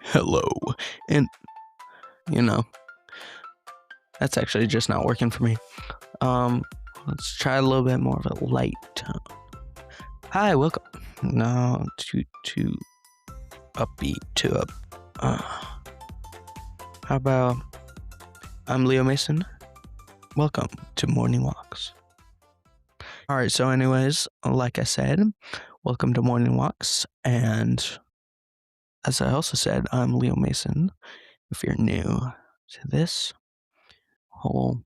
Hello. And, you know, that's actually just not working for me. Um, let's try a little bit more of a light tone. Hi, welcome. No, too upbeat, too up. How about I'm Leo Mason. Welcome to Morning Walks. All right, so anyways, like I said, welcome to Morning Walks. And as I also said, I'm Leo Mason. If you're new to this whole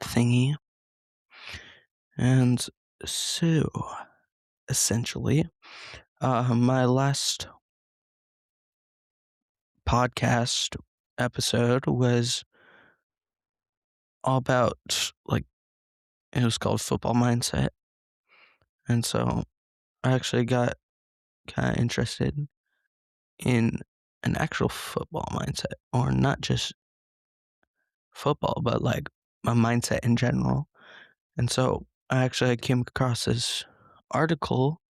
thingy. And so, essentially, my last podcast episode was all about, it was called Football Mindset. And so I actually got kind of interested in an actual football mindset, or not just football, but like my mindset in general. And so I actually came across this article.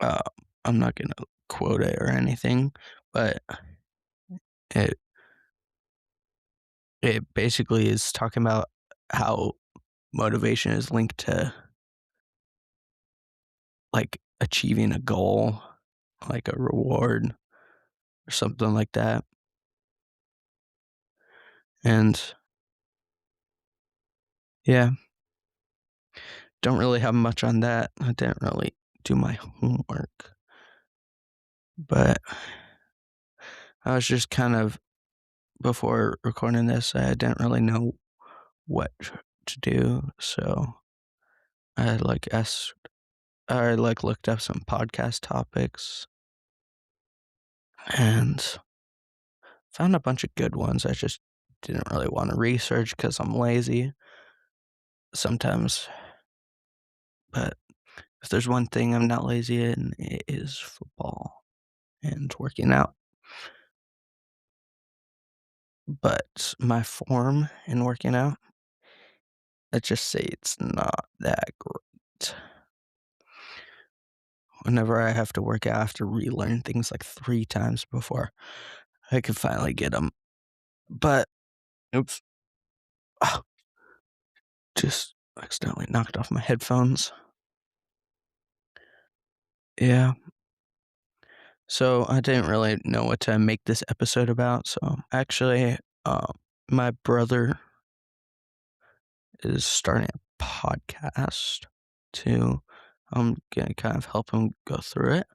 Uh, I'm not going to quote it or anything, but it it basically is talking about how motivation is linked to like achieving a goal, like a reward or something like that. And yeah, don't really have much on that. I didn't really do my homework, but I was just kind of, before recording this, I didn't really know what to do. So I looked up some podcast topics and found a bunch of good ones. I just didn't really want to research because I'm lazy sometimes. But if there's one thing I'm not lazy in, it is football and working out. But my form in working out, let's just say it's not that great. Whenever I have to work out, I have to relearn things like 3 times before I can finally get them. But, oops, ah, just accidentally knocked off my headphones. Yeah. So I didn't really know what to make this episode about. So actually, my brother is starting a podcast to I'm gonna kind of help him go through it.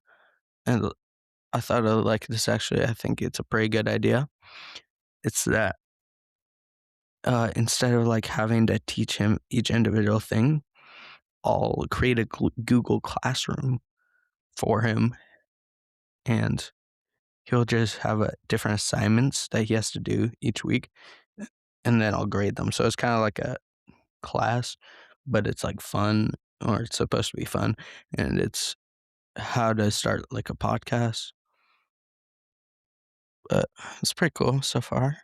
And I thought of like this actually, I think it's a pretty good idea. It's that instead of like having to teach him each individual thing, I'll create a Google Classroom for him, and he'll just have different assignments that he has to do each week, and then I'll grade them. So it's kind of like a class, but it's like fun, or it's supposed to be fun, and it's how to start like a podcast. But it's pretty cool so far.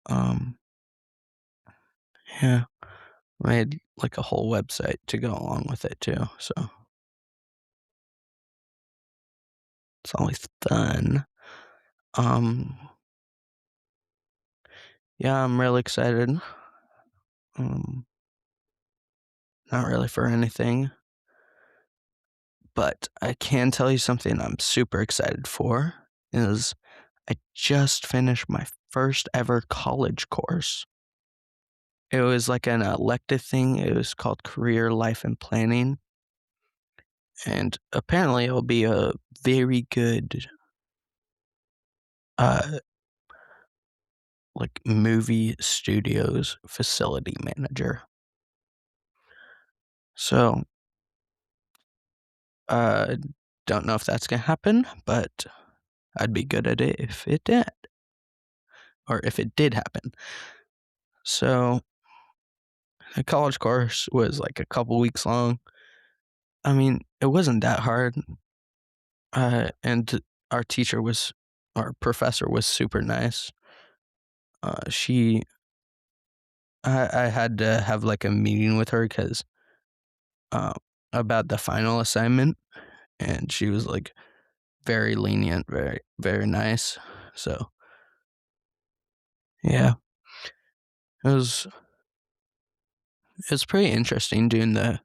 Um, yeah, made like a whole website to go along with it too. So it's always fun. Um, yeah, I'm really excited. Um, not really for anything, but I can tell you something I'm super excited for is I just finished my first ever college course. It was like an elective thing. It was called Career Life and Planning. And apparently it'll be a very good uh like movie studios facility manager. So uh don't know if that's gonna happen, but I'd be good at it if it did. Or if it did happen. So the college course was like a couple weeks long. I mean, it wasn't that hard. And our professor was super nice. She I had to have like a meeting with her because uh, about the final assignment, and she was like, very lenient, very, very nice. So, yeah, it was it was pretty interesting doing the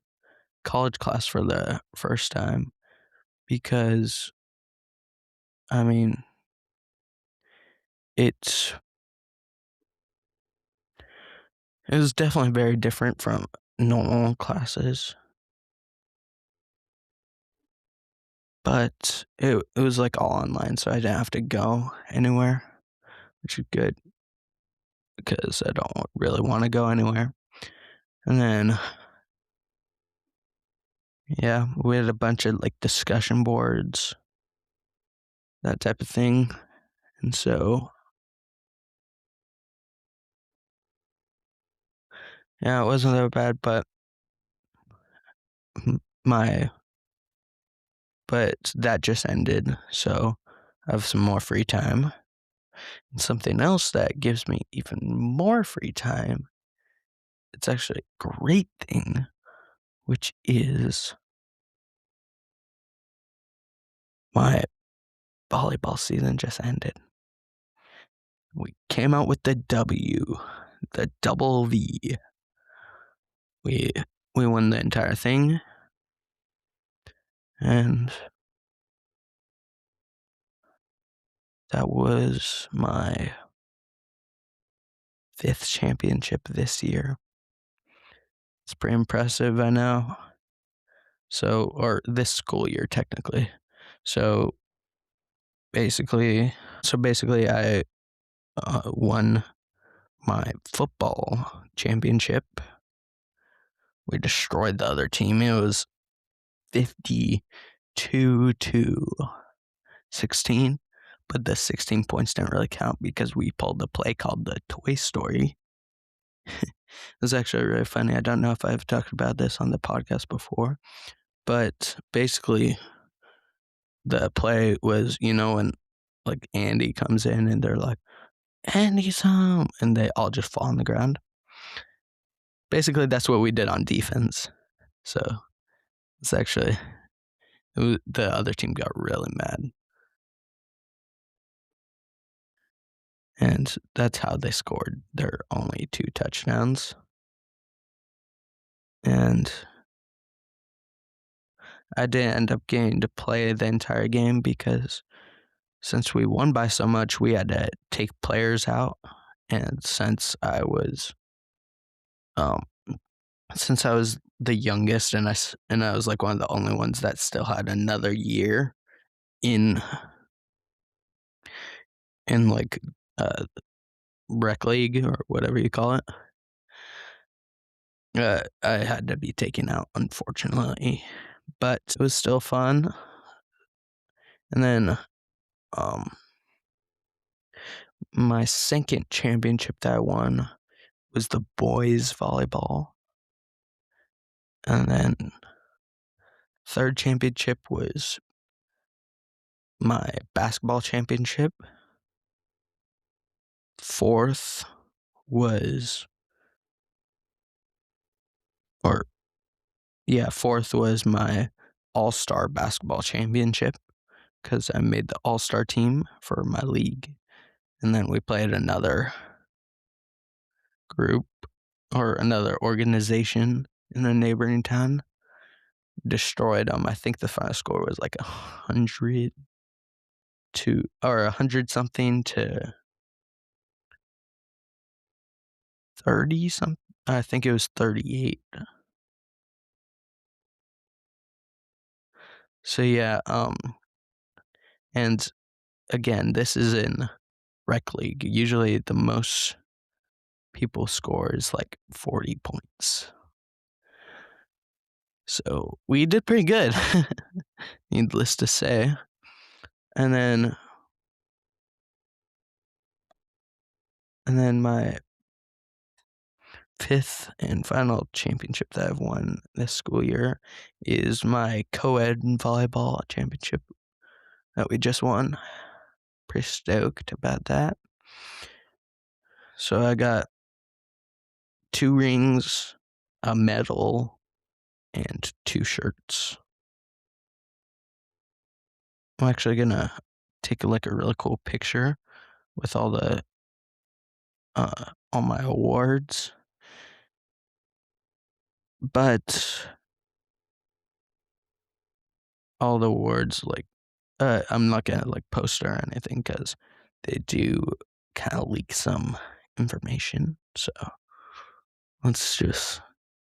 college class for the first time because, I mean, it's it was definitely very different from normal classes, but it was like all online, so I didn't have to go anywhere, which is good because I don't really want to go anywhere. And then, yeah, we had a bunch of like discussion boards, that type of thing. And so, yeah, it wasn't that bad, but my, but that just ended. So I have some more free time. And something else that gives me even more free time, it's actually a great thing, which is my volleyball season just ended. We came out with the W, the double V. We we won the entire thing, and that was my 5th championship this year. It's pretty impressive, I know. So, or this school year technically. So basically, I won my football championship. We destroyed the other team. It was 52 to 16, but the 16 points didn't really count because we pulled a play called the Toy Story. It was actually really funny. I don't know if I've talked about this on the podcast before, but basically the play was, when like Andy comes in and they're like, Andy's home, and they all just fall on the ground. Basically, that's what we did on defense. So it's actually, the other team got really mad. And that's how they scored their only 2 touchdowns. And I didn't end up getting to play the entire game because since we won by so much, we had to take players out. And um, since I was the youngest and I was like one of the only ones that still had another year in like rec league or whatever you call it, I had to be taken out, unfortunately, but it was still fun. And then um, my second championship that I won was the boys volleyball, and then third championship was my basketball championship. Fourth was, or yeah, fourth was my all-star basketball championship because I made the all-star team for my league. And then we played another group or another organization in a neighboring town. Destroyed them. I think the final score was like 100 to, or 100 something to 30 something. I think it was 38. So yeah, and again, this is in rec league. Usually the most people score is like 40 points. So we did pretty good, needless to say. And then my 5th and final championship that I've won this school year is my co-ed volleyball championship that we just won. Pretty stoked about that. So I got 2 rings, a medal, and 2 shirts. I'm actually gonna take like a really cool picture with all my awards, but all the awards I'm not gonna like post or anything because they do kind of leak some information. So let's just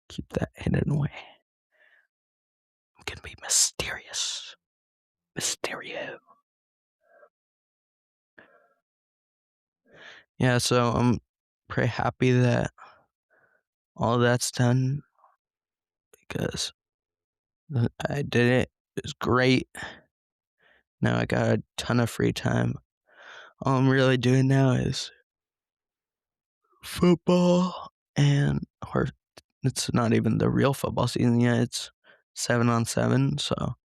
keep that hidden away. I'm gonna be mysterious. Mysterio. Yeah, so I'm pretty happy that all that's done because I did it. It was great. Now I got a ton of free time. All I'm really doing now is football or it's not even the real football season yet. It's 7-on-7. So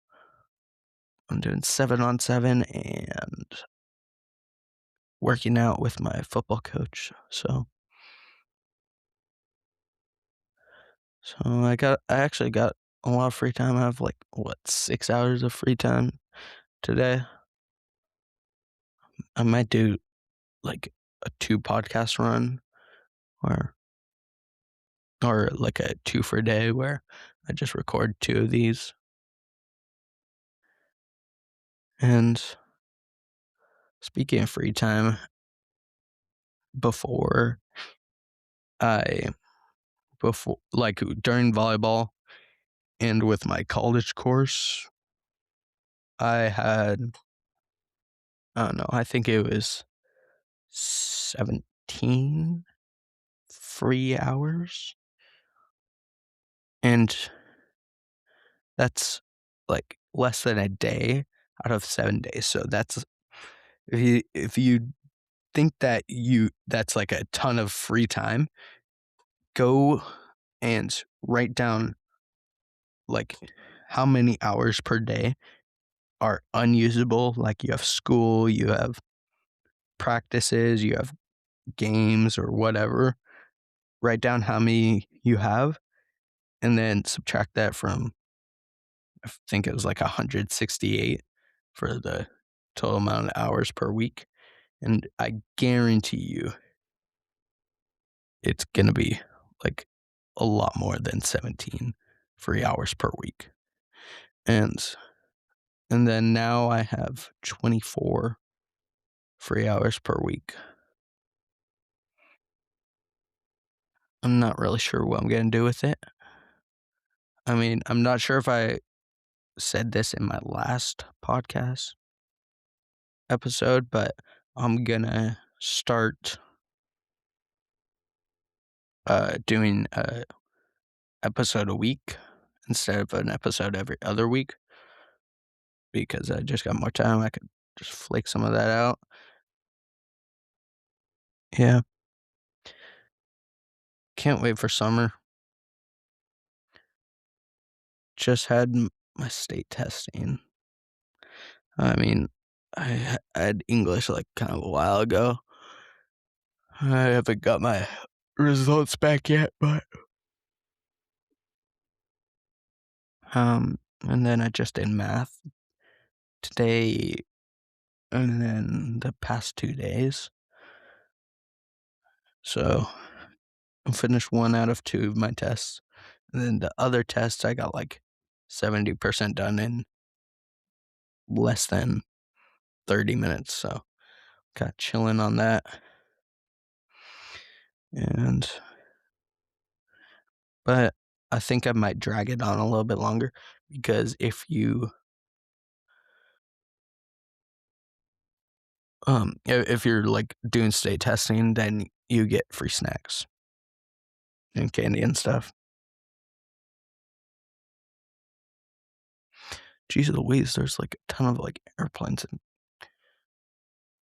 I'm doing 7-on-7 and working out with my football coach. So I actually got a lot of free time. I have 6 hours of free time today. I might do like a 2 podcast run or like a 2 for a day where I just record 2 of these. And speaking of free time, before I before like during volleyball and with my college course, I don't know, I think it was 17 free hours. And that's like less than a day out of 7 days. So that's if you think that's like a ton of free time, go and write down like how many hours per day are unusable. Like you have school, you have practices, you have games or whatever. Write down how many you have and then subtract that from, I think it was like 168 for the total amount of hours per week. And I guarantee you it's going to be like a lot more than 17 free hours per week. And then now I have 24 free hours per week. I'm not really sure what I'm going to do with it. I mean, I'm not sure if I said this in my last podcast episode, but I'm going to start doing a episode a week instead of an episode every other week because I just got more time. I could just flake some of that out. Yeah. Can't wait for summer. Just had my state testing. I mean, I had English like kind of a while ago. I haven't got my results back yet, but and then I just did math today and then the past 2 days. So I finished 1 out of 2 of my tests. And then the other tests I got like 70% done in less than 30 minutes. So got chilling on that. But I think I might drag it on a little bit longer because if you're like doing state testing, then you get free snacks and candy and stuff. Jeez Louise, there's like a ton of like airplanes and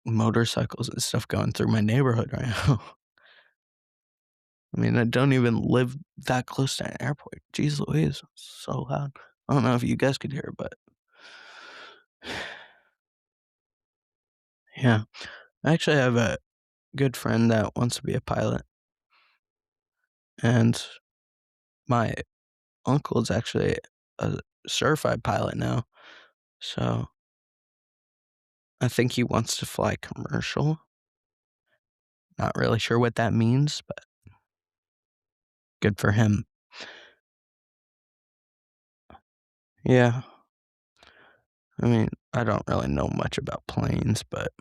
motorcycles and stuff going through my neighborhood right now. I mean, I don't even live that close to an airport. Jeez Louise, so loud. I don't know if you guys could hear it, but yeah. I actually have a good friend that wants to be a pilot, and my uncle is actually a certified pilot now. So I think he wants to fly commercial. Not really sure what that means, but good for him. Yeah. I mean, I don't really know much about planes, but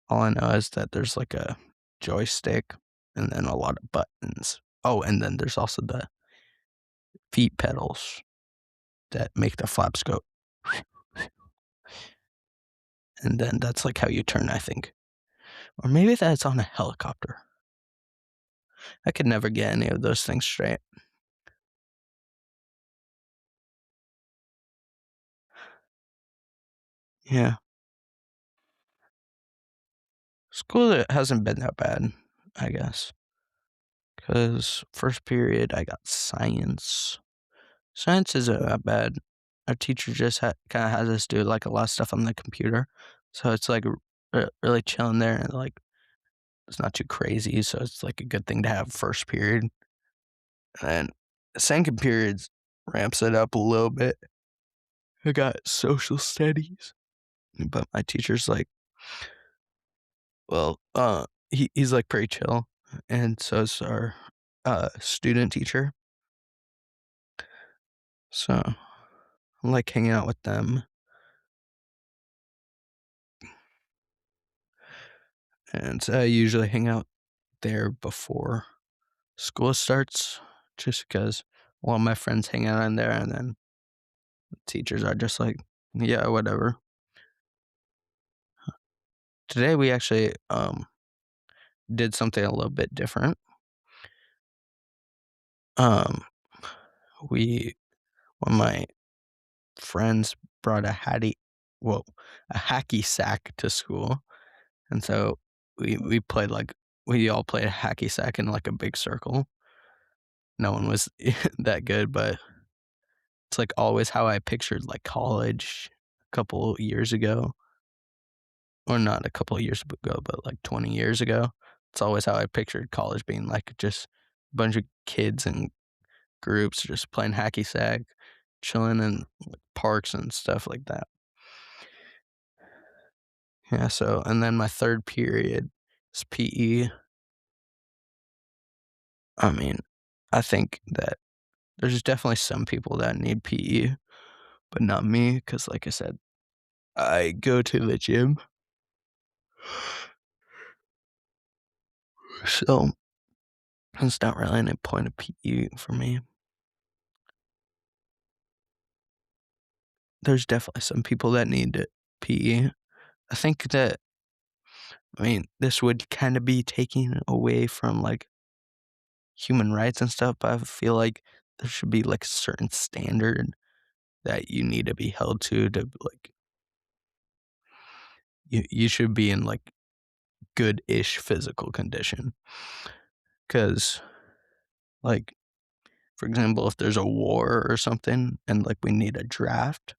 all I know is that there's like a joystick and then a lot of buttons. Oh, and then there's also the feet pedals that make the flaps go. And then that's like how you turn, I think. Or maybe that's on a helicopter. I could never get any of those things straight. Yeah. School hasn't been that bad, I guess. Because first period, I got science. Science isn't that bad. Our teacher just kind of has us do like a lot of stuff on the computer. So it's like really chilling there and like it's not too crazy. So it's like a good thing to have first period. And then second period ramps it up a little bit. I got social studies, but my teacher's like, well, he's like pretty chill, and so is our student teacher. So I like hanging out with them, and so I usually hang out there before school starts, just because all my friends hang out in there, and then teachers are just like, yeah, whatever. Today we actually did something a little bit different. Um, we One of my friends brought well, a hacky sack to school, and so we played like we all played hacky sack in like a big circle. No one was that good, but it's like always how I pictured like college a couple years ago, or not a couple of years ago, but like 20 years ago. It's always how I pictured college being like just a bunch of kids and groups just playing hacky sack, chilling in like, parks and stuff like that. Yeah, so and then my third period is PE. I mean, I think that there's definitely some people that need PE, but not me, because like I said, I go to the gym. So there's not really any point of PE for me. There's definitely some people that need it, PE. I think that, I mean, this would kind of be taking away from like human rights and stuff, but I feel like there should be like a certain standard that you need to be held to like you should be in like good-ish physical condition. Because like for example, if there's a war or something and like we need a draft,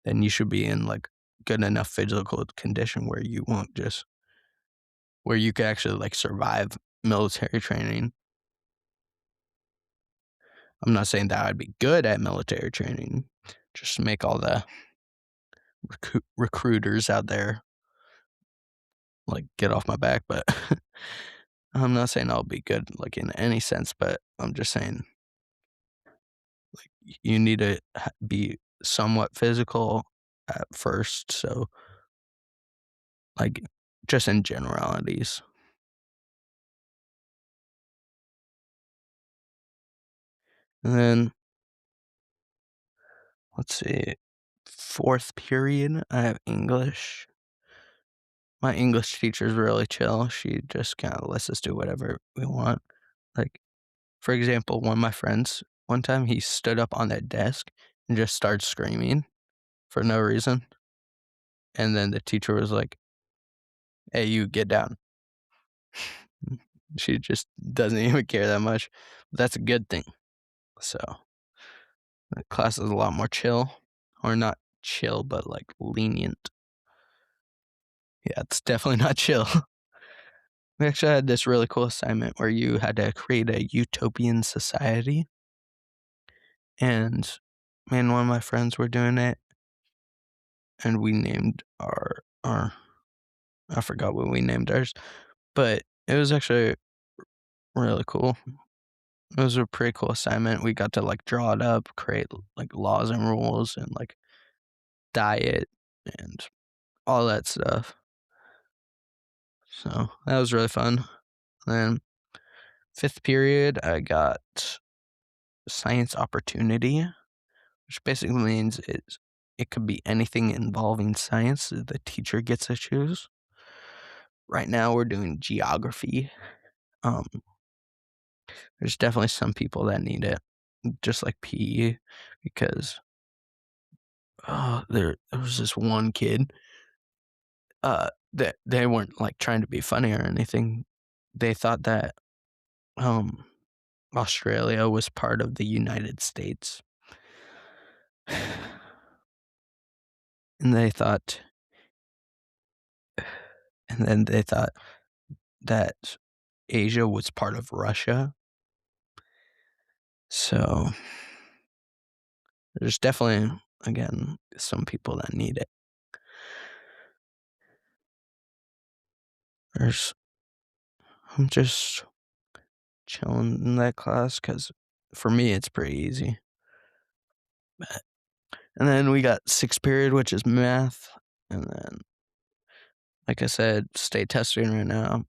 then you should be in like good enough physical condition where you won't just where you could actually like survive military training. I'm not saying that I'd be good at military training, just to make all the recruiters out there like get off my back, but I'm not saying I'll be good like in any sense, but I'm just saying like you need to be somewhat physical at first, so like just in generalities. And then let's see, fourth period, I have English. My English teacher's really chill. She just kind of lets us do whatever we want. Like, for example, one of my friends, one time he stood up on that desk and just started screaming for no reason. And then the teacher was like, hey, you get down. She just doesn't even care that much. But that's a good thing. So the class is a lot more chill, or not chill, but like lenient. Yeah, it's definitely not chill. We actually had this really cool assignment where you had to create a utopian society. And me and one of my friends were doing it. and we named our I forgot what we named ours, but it was actually really cool. It was a pretty cool assignment. We got to, like, draw it up, create, like, laws and rules and, like, diet and all that stuff. So, that was really fun. Then 5th period, I got science opportunity, which basically means it could be anything involving science that the teacher gets to choose. Right now, we're doing geography. Um, there's definitely some people that need it, just like PE, because, there was this one kid, that they weren't, like, trying to be funny or anything. They thought that, um, Australia was part of the United States. And they thought and then they thought that Asia was part of Russia. So, there's definitely, again, some people that need it. There's I'm just chilling in that class because for me, it's pretty easy. But and then we got 6th period, which is math, and then, like I said, state testing right now.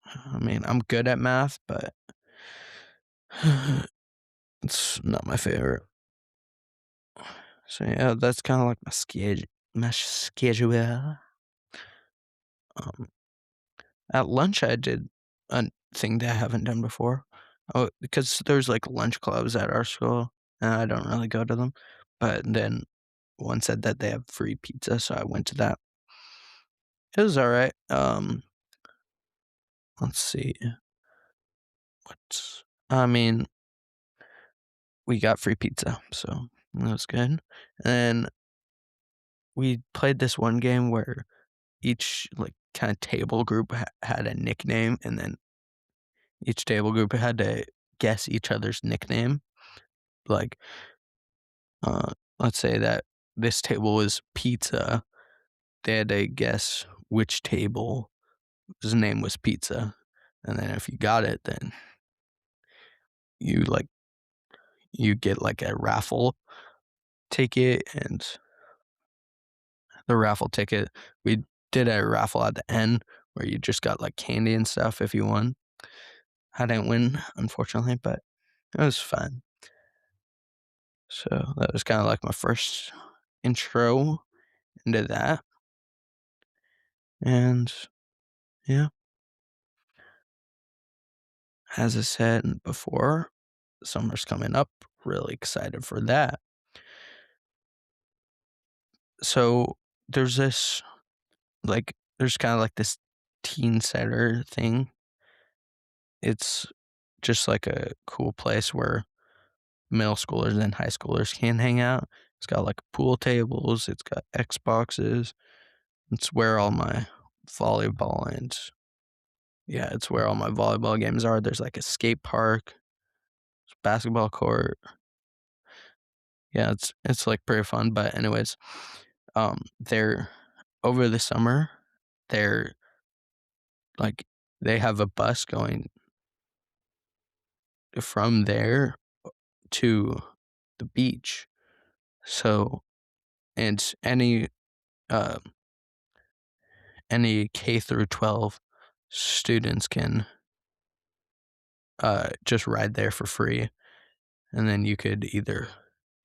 I mean, I'm good at math, but it's not my favorite. So, yeah, that's kinda like my schedule. Um, at lunch, I did a thing that I haven't done before. Oh, because there's, like, lunch clubs at our school, and I don't really go to them, but then one said that they have free pizza, so I went to that. It was alright. Let's see, what I mean, we got free pizza, so that was good. And we played this one game where each, like, kinda table group had a nickname, and then each table group had to guess each other's nickname. Like, let's say that this table was pizza, they had to guess which table's name was pizza, and then if you got it, then you, like you get, like, a raffle ticket, and the raffle ticket we did a raffle at the end where you just got, like, candy and stuff if you won. I didn't win, unfortunately, but it was fun. So, that was kinda like my first intro into that, and, yeah, as I said before, summer's coming up, really excited for that. So, there's this, there's kinda like this teen center thing. It's just like a cool place where middle schoolers and high schoolers can hang out. It's got, like, pool tables, it's got Xboxes, it's where all my volleyball and yeah, it's where all my volleyball games are. There's, like, a skate park, basketball court. Yeah, it's, like, pretty fun, but anyways, they're over the summer, they're, like they have a bus going from there to the beach. So and uh any K through 12 students can, just ride there for free, and then you could either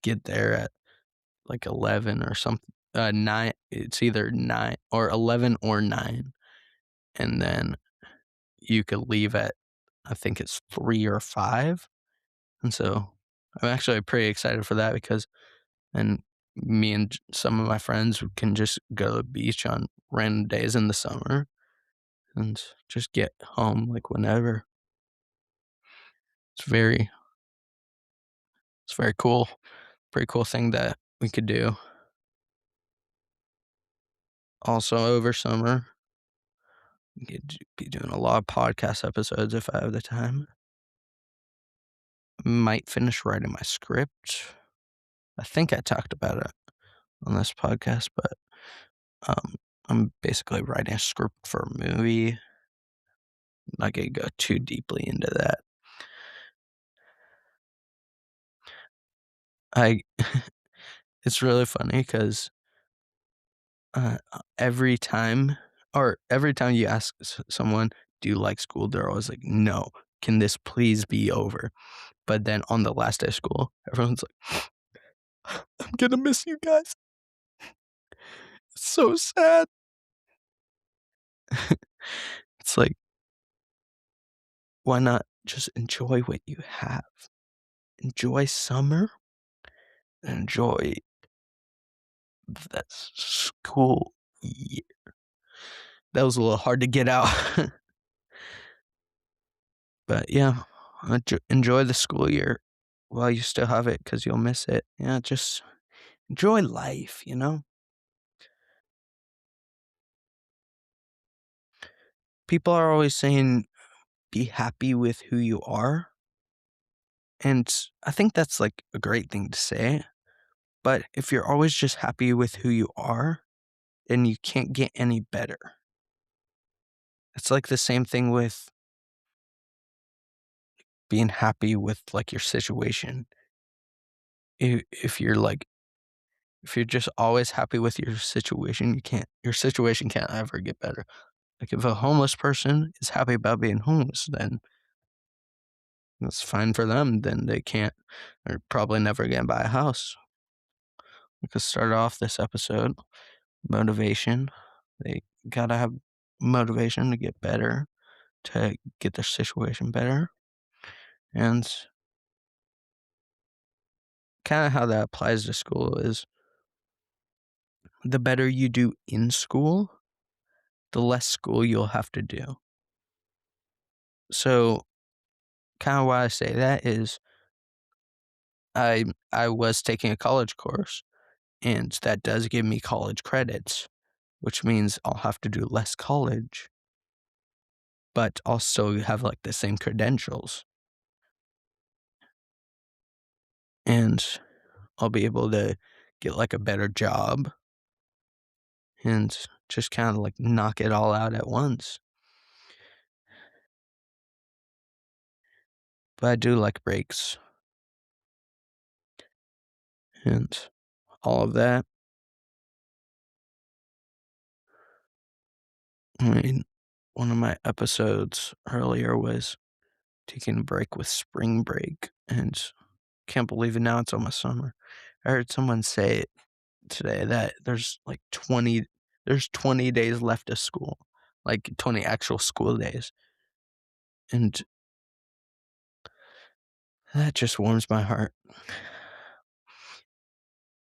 get there at, like, 11 or something, 9 it's either 9 or 11 or 9, and then you could leave at, I think it's 3 or 5, and so I'm actually pretty excited for that because then me and some of my friends can just go to the beach on random days in the summer and just get home, like, whenever. It's very it's very cool. Pretty cool thing that we could do. Also over summer, we could be doing a lot of podcast episodes if I have the time. Might finish writing my script. I think I talked about it on this podcast, but um, I'm basically writing a script for a movie. I'm not gonna go too deeply into that. I It's really funny because every time, or every time you ask someone, "Do you like school?" They're always like, "No. Can this please be over?" But then on the last day of school, everyone's like, "I'm gonna miss you guys. It's so sad." It's like, why not just enjoy what you have? Enjoy summer, enjoy that school year. That was a little hard to get out. But yeah, enjoy the school year while you still have it because you'll miss it. Yeah, just enjoy life. People are always saying, be happy with who you are. And I think that's like a great thing to say. But if you're always just happy with who you are, then you can't get any better. It's like the same thing with being happy with like your situation. If you're like, if you're just always happy with your situation can't ever get better. Like if a homeless person is happy about being homeless, then that's fine for them. Then they're probably never gonna buy a house. We could start off this episode, motivation. They gotta have motivation to get better, to get their situation better. And kind of how that applies to school is the better you do in school, the less school you'll have to do. So kind of why I say that is I was taking a college course, and that does give me college credits, which means I'll have to do less college, but also have like the same credentials. And I'll be able to get like a better job and just kind of like knock it all out at once. But I do like breaks and all of that. I mean, one of my episodes earlier was taking a break with spring break, and can't believe it, now it's almost summer. I heard someone say today that there's 20 days left of school, like 20 actual school days. And that just warms my heart.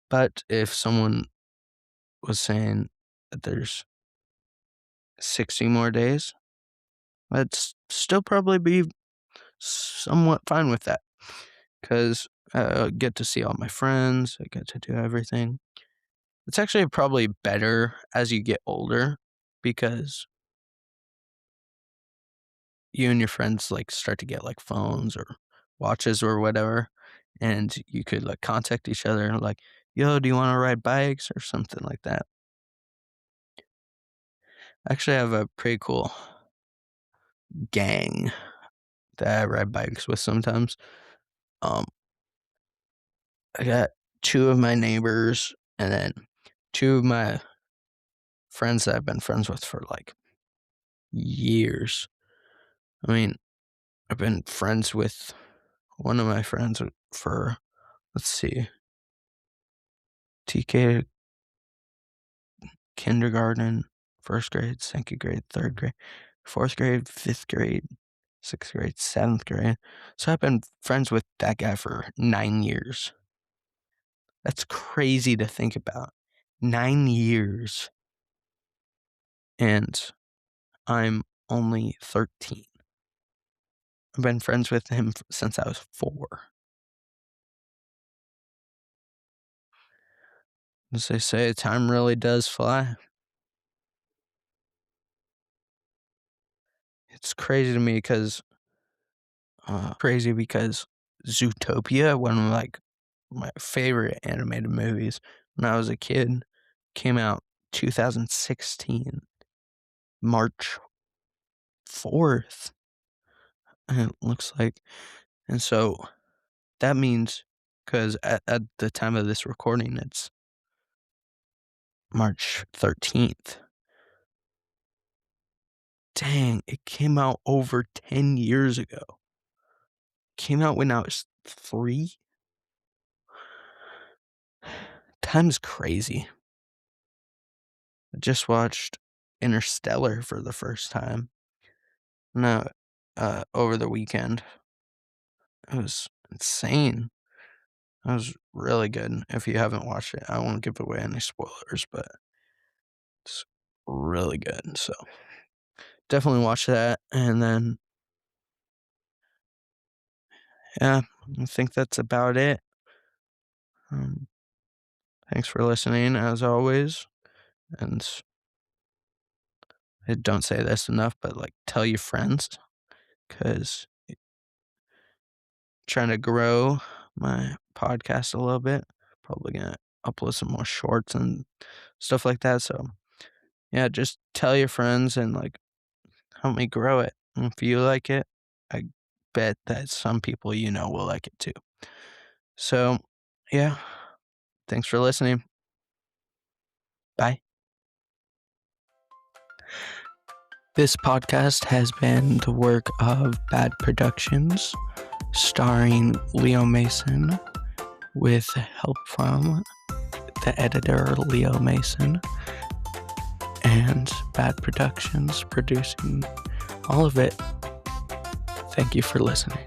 But if someone was saying that there's 60 more days, I'd still probably be somewhat fine with that because I get to see all my friends, I get to do everything. It's actually probably better as you get older because you and your friends like start to get like phones or watches or whatever, and you could like contact each other like, yo, do you want to ride bikes or something like that. I actually have a pretty cool gang that I ride bikes with sometimes. um I got two of my neighbors and then two of my friends that I've been friends with for like years. I mean, I've been friends with one of my friends for, let's see, TK, kindergarten, first grade, second grade, third grade, fourth grade, fifth grade, sixth grade, seventh grade. So I've been friends with that guy for 9 years. That's crazy to think about. 9 years. And I'm only 13. I've been friends with him since I was 4. As they say, time really does fly. It's crazy because Zootopia, one of like my favorite animated movies, when I was a kid. Came out 2016, March 4th, and it looks like. And so that means, because at the time of this recording, it's March 13th. Dang, it came out over 10 years ago. Came out when I was 3? Time's crazy. I just watched Interstellar for the first time. No, over the weekend. It was insane. It was really good. If you haven't watched it, I won't give away any spoilers, but it's really good. So definitely watch that. And then, yeah, I think that's about it. Um, Thanks for listening, as always. And I don't say this enough, but like, tell your friends, because trying to grow my podcast a little bit. Probably gonna upload some more shorts and stuff like that. So yeah, just tell your friends and like help me grow it. And if you like it, I bet that some people will like it too. So yeah, thanks for listening. Bye. This podcast has been the work of Bad Productions, starring Leo Mason, with help from the editor Leo Mason, and Bad Productions producing all of it. Thank you for listening.